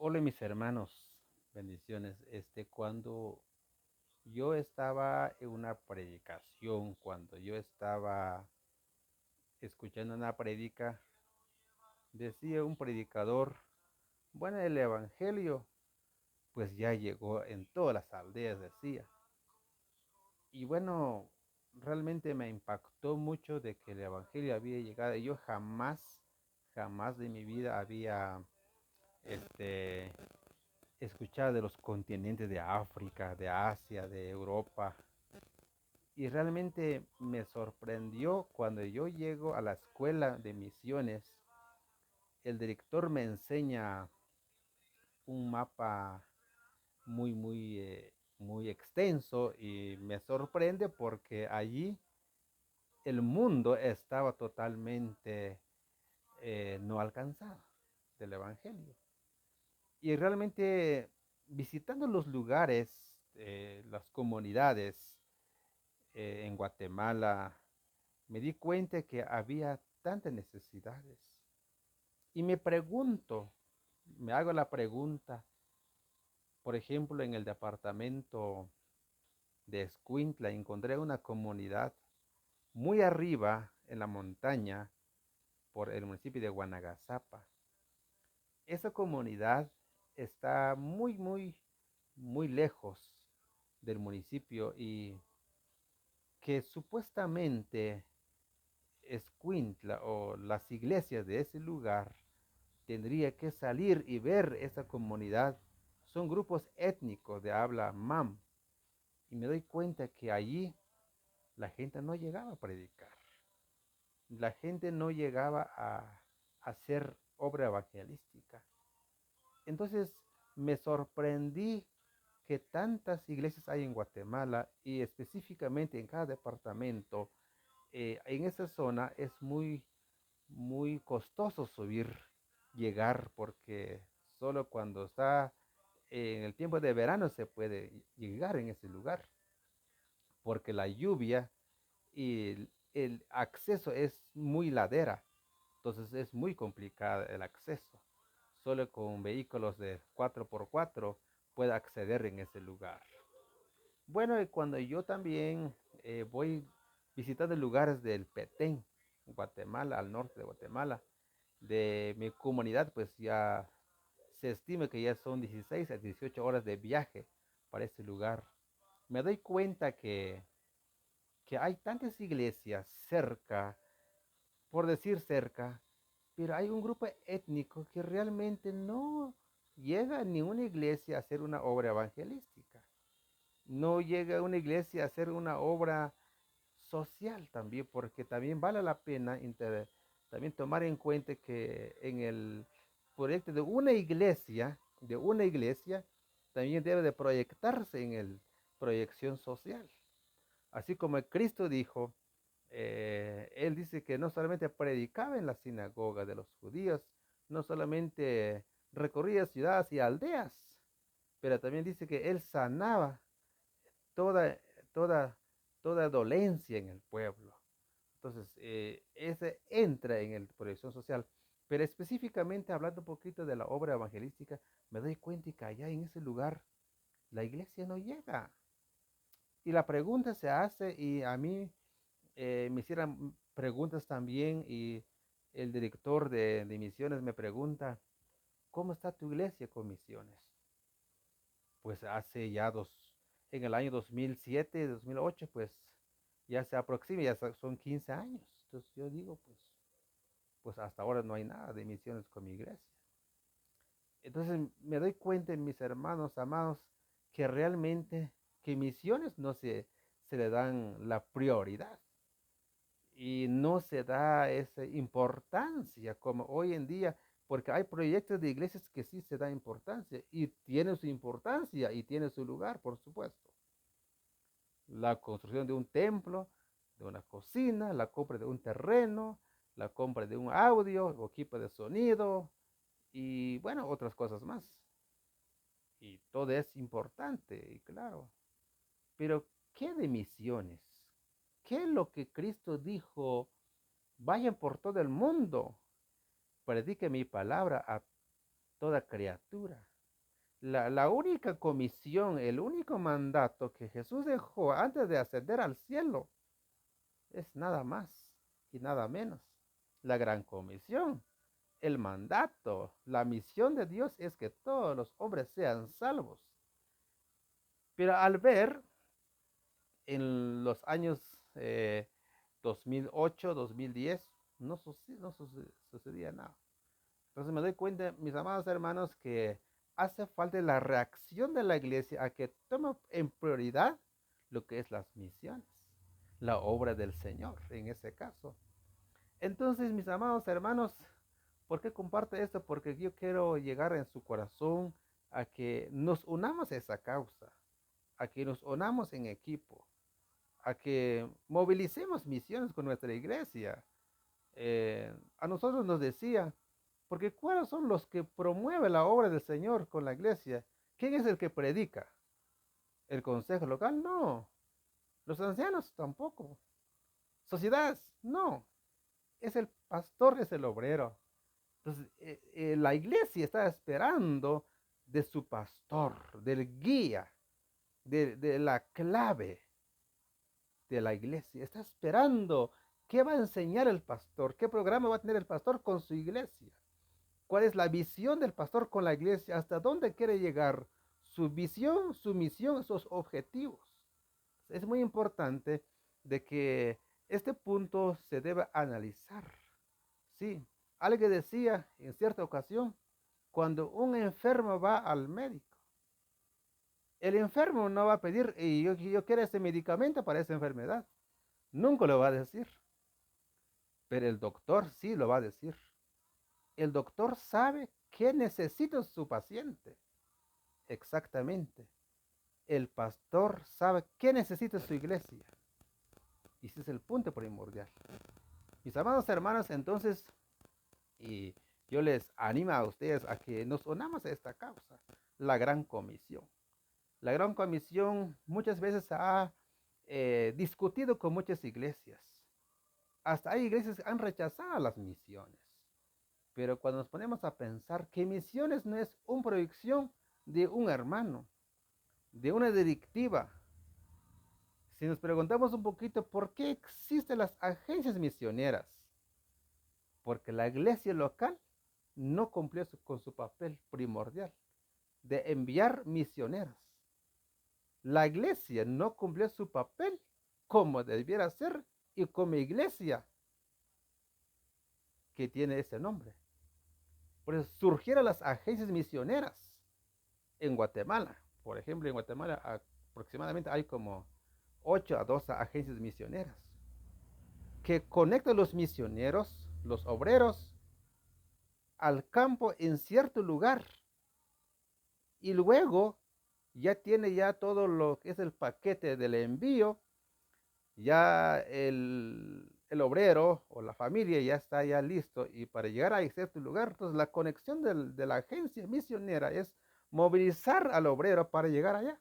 Hola mis hermanos, bendiciones. Cuando yo estaba en una predicación, cuando yo estaba escuchando una predica, decía un predicador, bueno, el evangelio pues ya llegó en todas las aldeas, decía. Y bueno, realmente me impactó mucho de que el evangelio había llegado. Yo jamás de mi vida había este, escuchado de los continentes de África, de Asia, de Europa. Y realmente me sorprendió cuando yo llego a la escuela de misiones, el director me enseña un mapa muy extenso y me sorprende porque allí el mundo estaba totalmente no alcanzado del Evangelio. Y realmente visitando los lugares, las comunidades en Guatemala, me di cuenta que había tantas necesidades. Y me hago la pregunta, por ejemplo, en el departamento de Escuintla encontré una comunidad muy arriba en la montaña por el municipio de Guanagasapa. Esa comunidad está muy lejos del municipio y que supuestamente Escuintla o las iglesias de ese lugar tendría que salir y ver esa comunidad. Son grupos étnicos de habla mam. Y me doy cuenta que allí la gente no llegaba a predicar. La gente no llegaba a hacer obra evangelística. Entonces me sorprendí que tantas iglesias hay en Guatemala y específicamente en cada departamento. En esa zona es muy costoso subir, llegar, porque solo cuando está en el tiempo de verano se puede llegar en ese lugar, porque la lluvia y el acceso es muy ladera, entonces es muy complicado el acceso. Solo con vehículos de 4x4 puede acceder en ese lugar. Bueno, y cuando yo también voy visitando lugares del Petén, Guatemala, al norte de Guatemala, de mi comunidad, pues ya se estima que ya son 16 a 18 horas de viaje para ese lugar. Me doy cuenta que hay tantas iglesias cerca, por decir cerca, pero hay un grupo étnico que realmente no llega a ninguna iglesia a hacer una obra evangelística. No llega a una iglesia a hacer una obra social también, porque también vale la pena también tomar en cuenta que en el proyecto de una iglesia, también debe de proyectarse en el proyección social. Así como Cristo dijo, él dice que no solamente predicaba en la sinagoga de los judíos, no solamente recorría ciudades y aldeas, pero también dice que él sanaba toda, toda, toda dolencia en el pueblo. Entonces, ese entra en el proyección social. Pero específicamente hablando un poquito de la obra evangelística, me doy cuenta que allá en ese lugar la iglesia no llega. Y la pregunta se hace y a mí me hicieron preguntas también y el director de misiones me pregunta, ¿cómo está tu iglesia con misiones? Pues hace ya en el año 2007, 2008, pues ya se aproxima, son 15 años. Entonces yo digo, pues hasta ahora no hay nada de misiones con mi iglesia. Entonces me doy cuenta, mis hermanos amados, que realmente que misiones no se le dan la prioridad y no se da esa importancia como hoy en día, porque hay proyectos de iglesias que sí se da importancia y tienen su importancia y tienen su lugar, por supuesto. La construcción de un templo, de una cocina, la compra de un terreno, la compra de un audio o equipo de sonido y bueno, otras cosas más. Y todo es importante, y claro. Pero, ¿qué de misiones? ¿Qué es lo que Cristo dijo? Vayan por todo el mundo, predique mi palabra a toda criatura. La única comisión, el único mandato que Jesús dejó antes de ascender al cielo es nada más y nada menos. La gran comisión, el mandato, la misión de Dios es que todos los hombres sean salvos. Pero al ver en los años 2008, 2010, no sucedía nada. Entonces me doy cuenta, mis amados hermanos, que hace falta la reacción de la iglesia a que tome en prioridad lo que es las misiones, la obra del Señor en ese caso. Entonces, mis amados hermanos, ¿por qué comparto esto? Porque yo quiero llegar en su corazón a que nos unamos a esa causa, a que nos unamos en equipo, a que movilicemos misiones con nuestra iglesia. A nosotros nos decía, porque ¿cuáles son los que promueven la obra del Señor con la iglesia? ¿Quién es el que predica? ¿El consejo local? No. Los ancianos tampoco. ¿Sociedades? No. Es el pastor, es el obrero. Entonces, la iglesia está esperando de su pastor, del guía, de la clave de la iglesia. Está esperando qué va a enseñar el pastor, qué programa va a tener el pastor con su iglesia, cuál es la visión del pastor con la iglesia, hasta dónde quiere llegar, su visión, su misión, sus objetivos. Es muy importante de que este punto se debe analizar. Sí, alguien decía en cierta ocasión, cuando un enfermo va al médico, el enfermo no va a pedir, y yo quiero ese medicamento para esa enfermedad. Nunca lo va a decir, pero el doctor sí lo va a decir. El doctor sabe qué necesita su paciente. Exactamente. El pastor sabe qué necesita su iglesia. Y ese es el punto primordial. Mis amados hermanos, entonces, y yo les animo a ustedes a que nos unamos a esta causa, la gran comisión. La gran comisión muchas veces ha discutido con muchas iglesias. Hasta hay iglesias que han rechazado las misiones. Pero cuando nos ponemos a pensar que misiones no es una proyección de un hermano, de una directiva, si nos preguntamos un poquito por qué existen las agencias misioneras, porque la iglesia local no cumplió con su papel primordial de enviar misioneros. La iglesia no cumplió su papel como debiera ser y como iglesia que tiene ese nombre. Por eso surgieron las agencias misioneras en Guatemala. Por ejemplo, en Guatemala aproximadamente hay como 8 a 12 agencias misioneras que conectan los misioneros, los obreros, al campo en cierto lugar. Y luego ya tiene ya todo lo que es el paquete del envío, ya el obrero o la familia ya está ya listo y para llegar a cierto lugar, entonces la conexión de la agencia misionera es movilizar al obrero para llegar allá.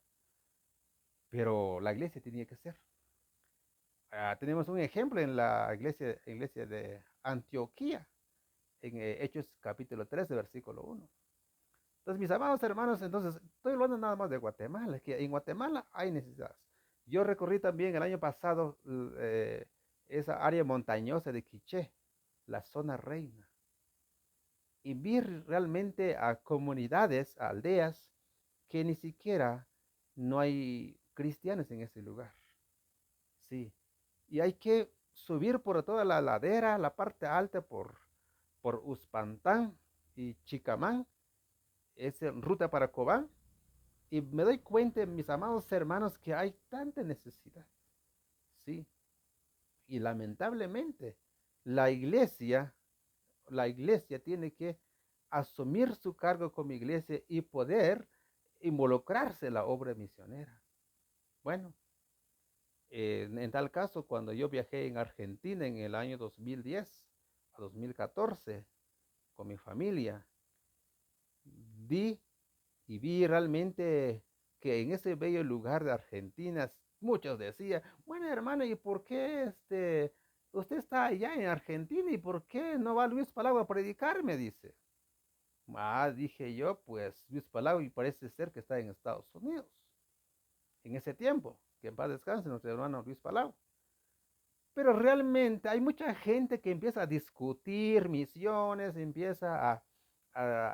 Pero la iglesia tenía que ser. Tenemos un ejemplo en la iglesia de Antioquía, en Hechos capítulo 13, versículo 1. Entonces, mis amados hermanos, entonces, estoy hablando nada más de Guatemala, que en Guatemala hay necesidades. Yo recorrí también el año pasado esa área montañosa de Quiché, la zona reina, y vi realmente a comunidades, a aldeas, que ni siquiera no hay cristianos en ese lugar. Sí, y hay que subir por toda la ladera, la parte alta por Uspantán y Chicamán, es ruta para Cobán, y me doy cuenta, mis amados hermanos, que hay tanta necesidad. Sí, y lamentablemente la iglesia, la iglesia tiene que asumir su cargo como iglesia y poder involucrarse en la obra misionera. Bueno, en tal caso, cuando yo viajé en Argentina en el año 2010 a 2014 con mi familia, di y vi realmente que en ese bello lugar de Argentina, muchos decían, bueno hermano, ¿y por qué usted está allá en Argentina y por qué no va Luis Palagua a predicar? Me dice. Dije yo, pues Luis Palau y parece ser que está en Estados Unidos en ese tiempo. Que en paz descanse nuestro hermano Luis Palau. Pero realmente hay mucha gente que empieza a discutir misiones, empieza a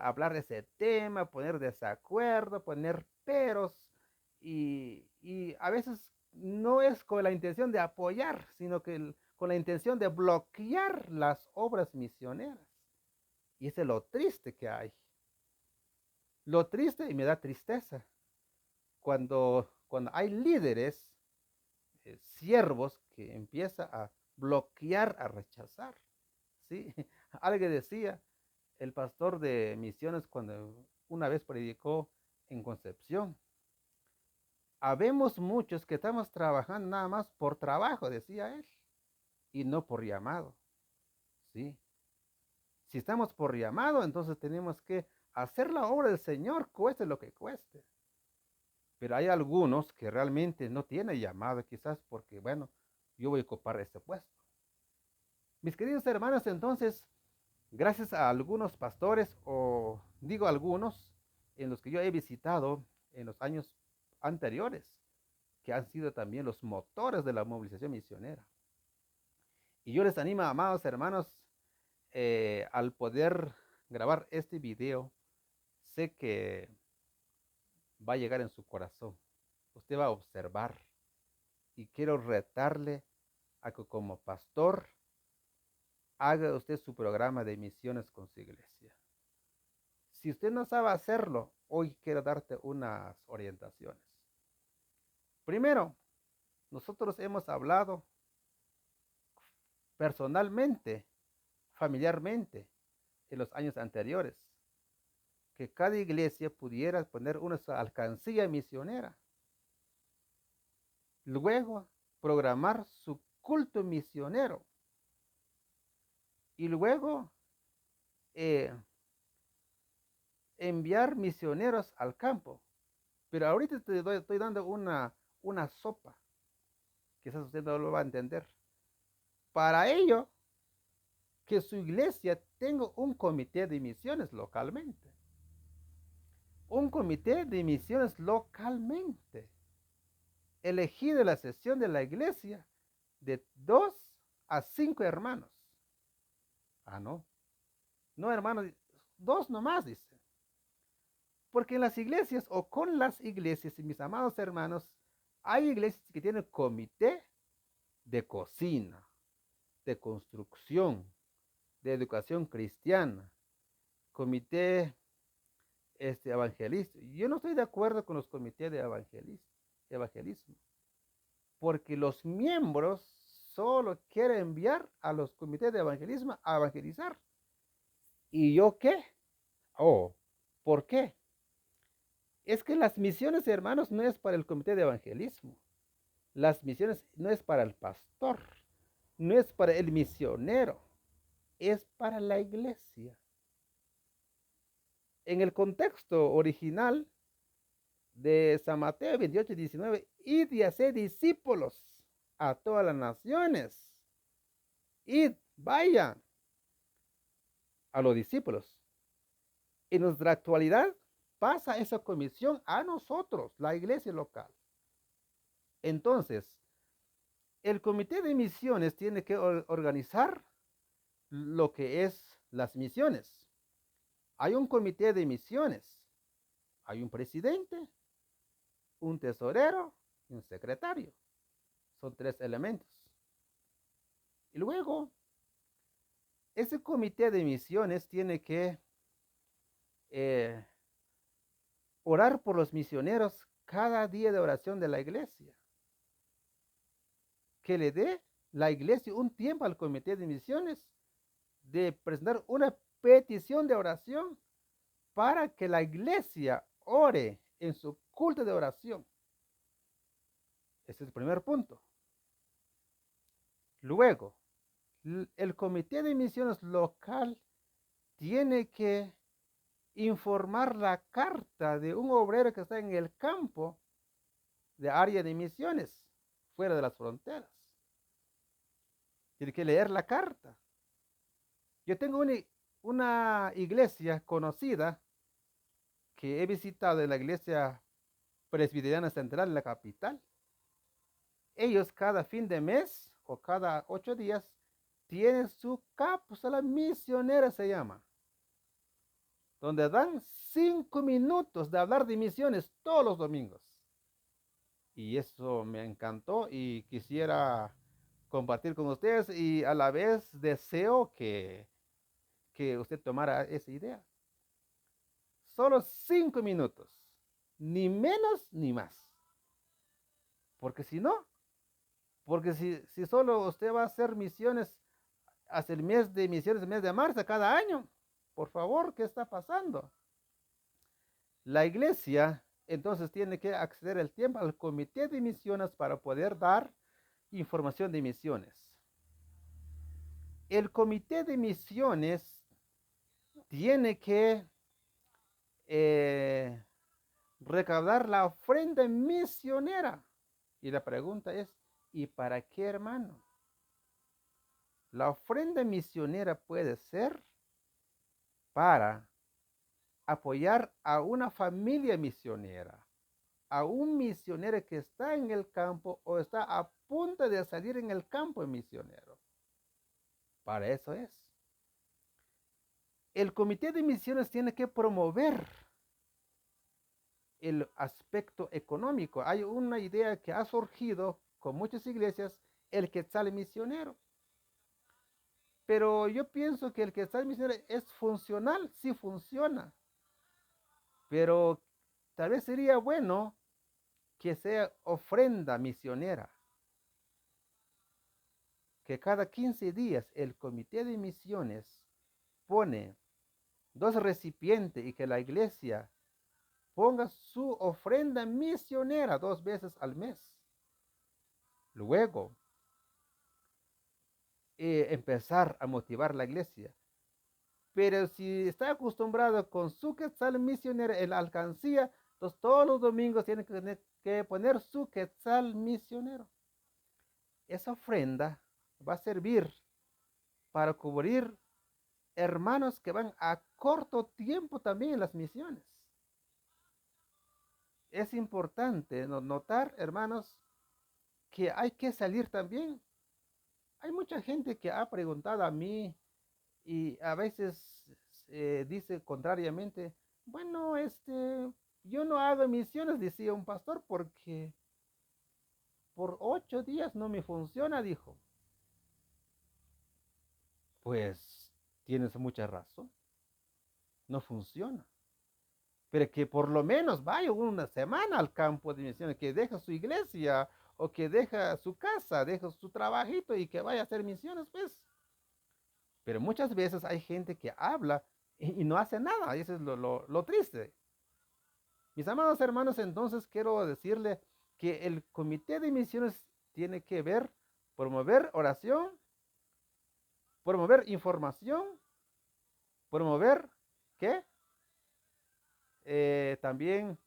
hablar de ese tema, poner desacuerdo, poner peros, y a veces no es con la intención de apoyar, sino que con la intención de bloquear las obras misioneras. Y ese es lo triste que hay. Lo triste, y me da tristeza, cuando hay líderes, siervos, que empieza a bloquear, a rechazar. ¿Sí? Alguien decía, el pastor de misiones cuando una vez predicó en Concepción, habemos muchos que estamos trabajando nada más por trabajo, decía él, y no por llamado. ¿Sí? Si estamos por llamado, entonces tenemos que hacer la obra del Señor, cueste lo que cueste. Pero hay algunos que realmente no tienen llamado, quizás porque, bueno, yo voy a ocupar este puesto. Mis queridos hermanos, entonces, gracias a algunos pastores, o digo algunos, en los que yo he visitado en los años anteriores, que han sido también los motores de la movilización misionera. Y yo les animo, amados hermanos, al poder grabar este video, sé que va a llegar en su corazón. Usted va a observar, y quiero retarle a que como pastor haga usted su programa de misiones con su iglesia. Si usted no sabe hacerlo, hoy quiero darte unas orientaciones. Primero, nosotros hemos hablado personalmente, familiarmente, en los años anteriores, que cada iglesia pudiera poner una alcancía misionera. Luego, programar su culto misionero. Y luego, eh, enviar misioneros al campo. Pero ahorita estoy dando una sopa. Quizás usted no lo va a entender. Para ello, que su iglesia tenga un comité de misiones localmente. Un comité de misiones localmente. Elegido la sesión de la iglesia de 2 a 5 hermanos. No. No, hermanos, 2 nomás, dice. Porque en las iglesias o con las iglesias, y mis amados hermanos, hay iglesias que tienen comité de cocina, de construcción, de educación cristiana, comité evangelista. Yo no estoy de acuerdo con los comités de evangelismo, porque los miembros solo quieren enviar a los comités de evangelismo a evangelizar. ¿Y yo qué? ¿Por qué? Es que las misiones, hermanos, no es para el comité de evangelismo. Las misiones no es para el pastor, no es para el misionero, es para la iglesia. En el contexto original de San Mateo 28:19, id y haced discípulos a todas las naciones. Id, vayan a los discípulos. En nuestra actualidad pasa esa comisión a nosotros, la iglesia local. Entonces, el comité de misiones tiene que organizar lo que es las misiones. Hay un comité de misiones, hay un presidente, un tesorero y un secretario. Son 3 elementos. Y luego, ese comité de misiones tiene que eh, orar por los misioneros cada día de oración de la iglesia. Que le dé la iglesia un tiempo al comité de misiones de presentar una petición de oración para que la iglesia ore en su culto de oración. Ese es el primer punto. Luego, el comité de misiones local tiene que informar la carta de un obrero que está en el campo de área de misiones, fuera de las fronteras. Tiene que leer la carta. Yo tengo una iglesia conocida que he visitado en la iglesia presbiteriana central en la capital. Ellos cada fin de mes o cada 8 días tienen su cápsula misionera, se llama, donde dan 5 minutos de hablar de misiones todos los domingos. Y eso me encantó y quisiera compartir con ustedes y a la vez deseo que usted tomara esa idea. Solo 5 minutos, ni menos ni más. Porque si no, porque si solo usted va a hacer misiones hasta el mes de misiones, el mes de marzo, cada año, por favor, ¿qué está pasando? La iglesia entonces tiene que acceder el tiempo al comité de misiones para poder dar información de misiones. El comité de misiones tiene que eh, recaudar la ofrenda misionera. Y la pregunta es, ¿y para qué, hermano? La ofrenda misionera puede ser para apoyar a una familia misionera, a un misionero que está en el campo o está a punto de salir en el campo misionero. Para eso es. El comité de misiones tiene que promover el aspecto económico. Hay una idea que ha surgido con muchas iglesias, el quetzal misionero. Pero yo pienso que el quetzal misionero es funcional, sí funciona. Pero tal vez sería bueno que sea ofrenda misionera. Que cada 15 días el comité de misiones pone 2 recipientes y que la iglesia ponga su ofrenda misionera 2 veces al mes. Luego, empezar a motivar la iglesia. Pero si está acostumbrado con su quetzal misionero en la alcancía, entonces todos los domingos tiene que poner su quetzal misionero. Esa ofrenda va a servir para cubrir hermanos que van a corto tiempo también en las misiones. Es importante notar, hermanos, que hay que salir también. Hay mucha gente que ha preguntado a mí y a veces dice contrariamente, bueno, yo no hago misiones, decía un pastor, porque por 8 días no me funciona, dijo. Pues tienes mucha razón, no funciona. Pero que por lo menos vaya una semana al campo de misiones, que deja su iglesia o que deja su casa, deja su trabajito y que vaya a hacer misiones, pues. Pero muchas veces hay gente que habla y no hace nada, y eso es lo triste. Mis amados hermanos, entonces quiero decirle que el comité de misiones tiene que ver, promover oración, promover información, promover, ¿qué? También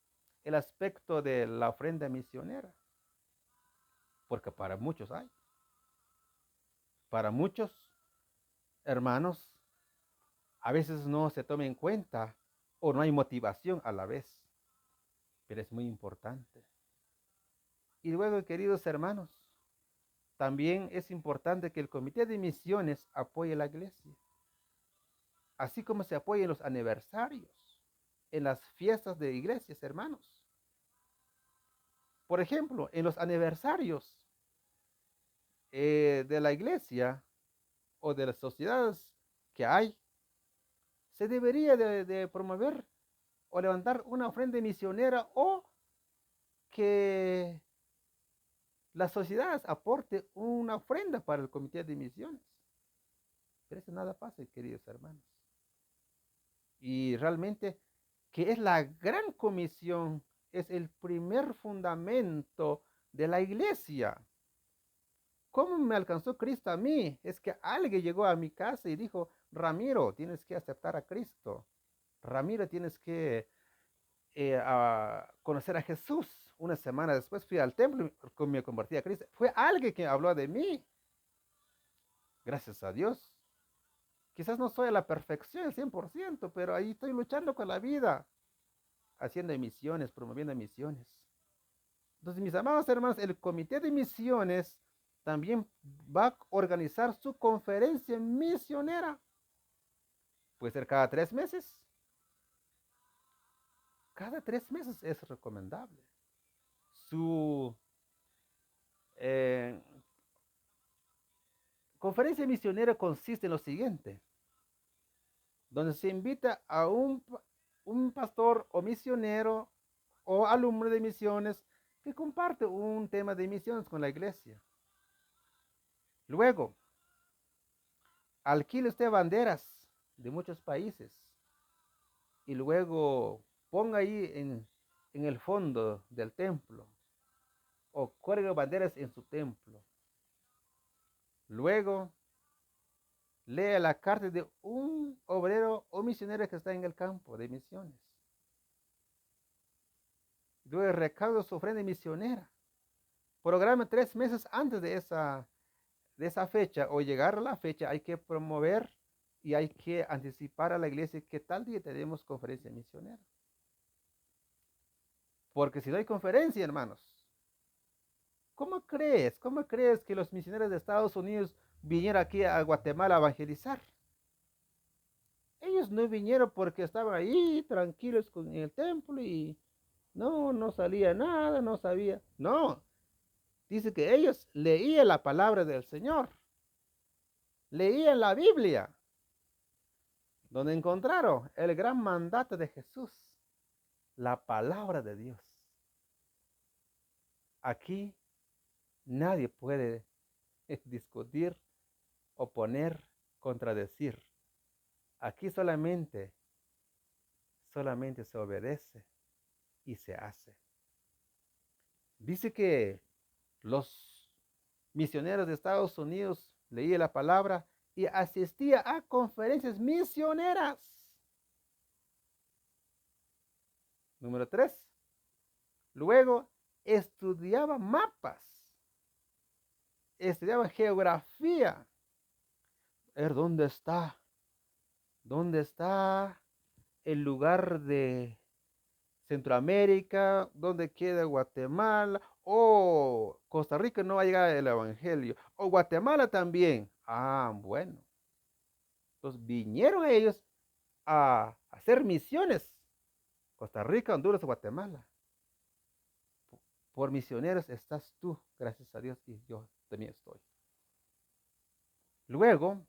el aspecto de la ofrenda misionera, porque para muchos hay, para muchos hermanos, a veces no se toma en cuenta o no hay motivación a la vez, pero es muy importante. Y luego, queridos hermanos, también es importante que el comité de misiones apoye a la iglesia, así como se apoya en los aniversarios, en las fiestas de iglesias, hermanos. Por ejemplo, en los aniversarios de la iglesia o de las sociedades que hay, se debería de promover o levantar una ofrenda misionera o que la sociedad aporte una ofrenda para el comité de misiones. Pero eso nada pasa, queridos hermanos. Y realmente que es la gran comisión, es el primer fundamento de la iglesia. ¿Cómo me alcanzó Cristo a mí? Es que alguien llegó a mi casa y dijo, Ramiro, tienes que aceptar a Cristo. Ramiro, tienes que a conocer a Jesús. Una semana después fui al templo y me convertí a Cristo. Fue alguien que habló de mí. Gracias a Dios. Quizás no soy a la perfección, al 100%, pero ahí estoy luchando con la vida, haciendo misiones, promoviendo misiones. Entonces, mis amados hermanos, el Comité de Misiones también va a organizar su conferencia misionera. Puede ser cada 3 meses. Cada 3 meses es recomendable. Su eh, conferencia misionera consiste en lo siguiente, donde se invita a un pastor o misionero o alumno de misiones que comparte un tema de misiones con la iglesia. Luego, alquile usted banderas de muchos países y luego ponga ahí en el fondo del templo o cuelgue banderas en su templo. Luego, lea la carta de un obrero o misionero que está en el campo de misiones. Luego, recaude su ofrenda misionera. Programa 3 meses antes de esa fecha o llegar a la fecha, hay que promover y hay que anticipar a la iglesia que tal día tenemos conferencia misionera. Porque si no hay conferencia, hermanos, ¿Cómo crees que los misioneros de Estados Unidos vinieron aquí a Guatemala a evangelizar? Ellos no vinieron porque estaban ahí tranquilos en el templo y no salía nada, no sabía. No, dice que ellos leían la palabra del Señor, leían la Biblia, donde encontraron el gran mandato de Jesús, la palabra de Dios. Aquí nadie puede discutir, oponer, contradecir. Aquí solamente se obedece y se hace. Dice que los misioneros de Estados Unidos leían la palabra y asistía a conferencias misioneras. Número 3. Luego estudiaba mapas, estudiaba geografía. A ver, ¿dónde está el lugar de Centroamérica? ¿Dónde queda Guatemala? O Costa Rica no va a llegar el Evangelio. O Guatemala también. Ah, bueno. Entonces vinieron ellos a hacer misiones. Costa Rica, Honduras, Guatemala. Por misioneros estás tú, gracias a Dios, y yo también estoy. Luego,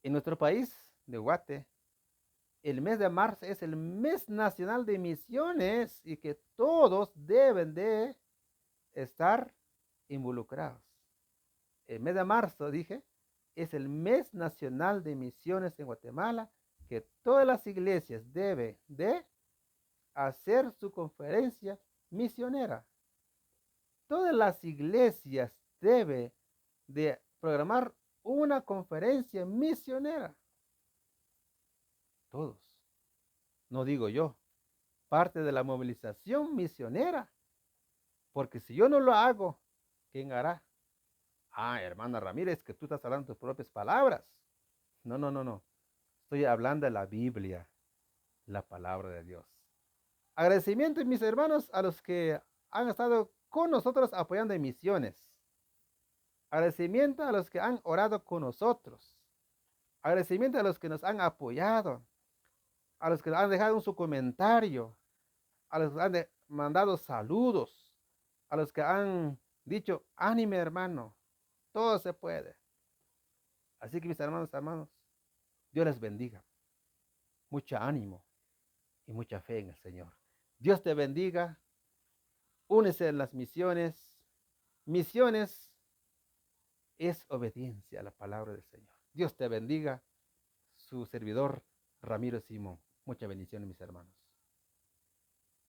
en nuestro país de Guate, el mes de marzo es el mes nacional de misiones y que todos deben de estar involucrados. El mes de marzo, dije, es el mes nacional de misiones en Guatemala, que todas las iglesias deben de hacer su conferencia misionera. Todas las iglesias deben de programar una conferencia misionera. Todos. No digo yo. Parte de la movilización misionera. Porque si yo no lo hago, ¿quién hará? Ah, hermana Ramírez, que tú estás hablando tus propias palabras. No, no, no, no. Estoy hablando de la Biblia, la palabra de Dios. Agradecimiento, mis hermanos, a los que han estado con nosotros apoyando en misiones. Agradecimiento a los que han orado con nosotros. Agradecimiento a los que nos han apoyado. A los que han dejado su comentario. A los que han mandado saludos. A los que han dicho, ánime hermano, todo se puede. Así que mis hermanos, Dios les bendiga. Mucho ánimo y mucha fe en el Señor. Dios te bendiga. Únese en las misiones. Misiones es obediencia a la palabra del Señor. Dios te bendiga. Su servidor, Ramiro Simón. Muchas bendiciones, mis hermanos.